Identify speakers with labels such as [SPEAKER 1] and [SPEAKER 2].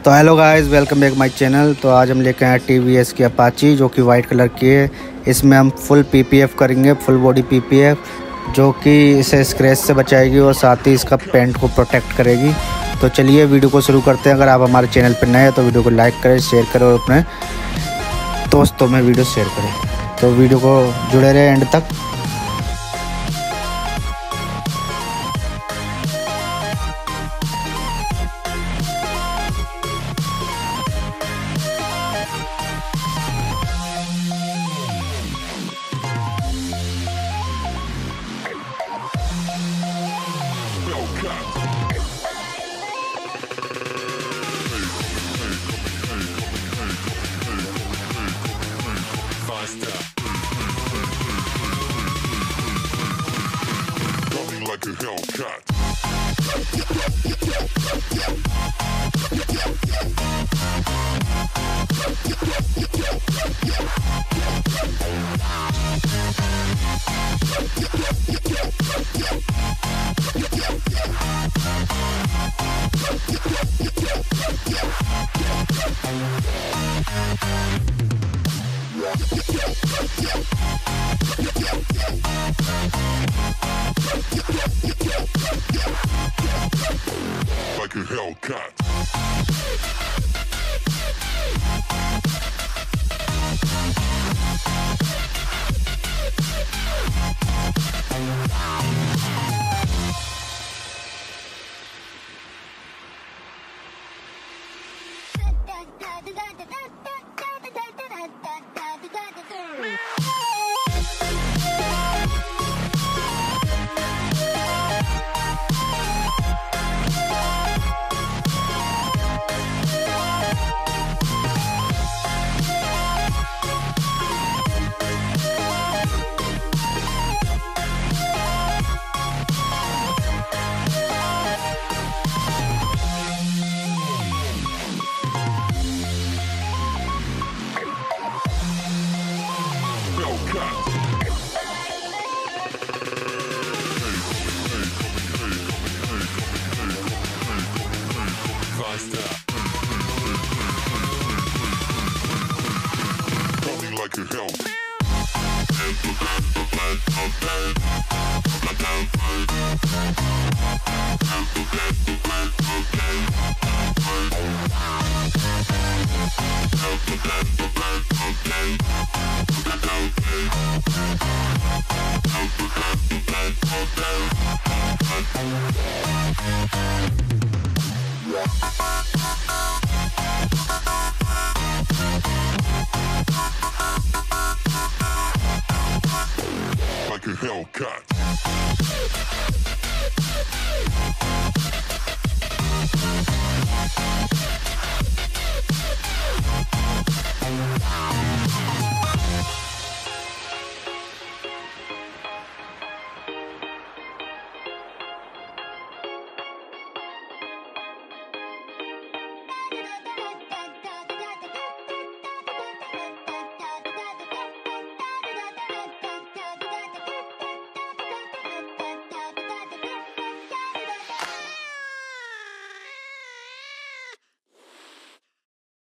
[SPEAKER 1] तो hello guys, welcome back my channel. तो आज हम लेके आए TVS की अपाची जो कि वाइट कलर की है। इसमें हम फुल PPF करेंगे, फुल बॉडी PPF, जो कि इसे स्क्रैच से बचाएगी और साथ ही इसका पेंट को प्रोटेक्ट करेगी। तो चलिए वीडियो को शुरू करते हैं। अगर आप हमारे चैनल पर नए हैं तो वीडियो को लाइक करें, शेयर करें और अपने दोस्तों में वीडियो शेयर करें। तो वीडियो को जुड़े रहे एंड तक।
[SPEAKER 2] Like a Hellcat. Like a Hellcat. Like a hell.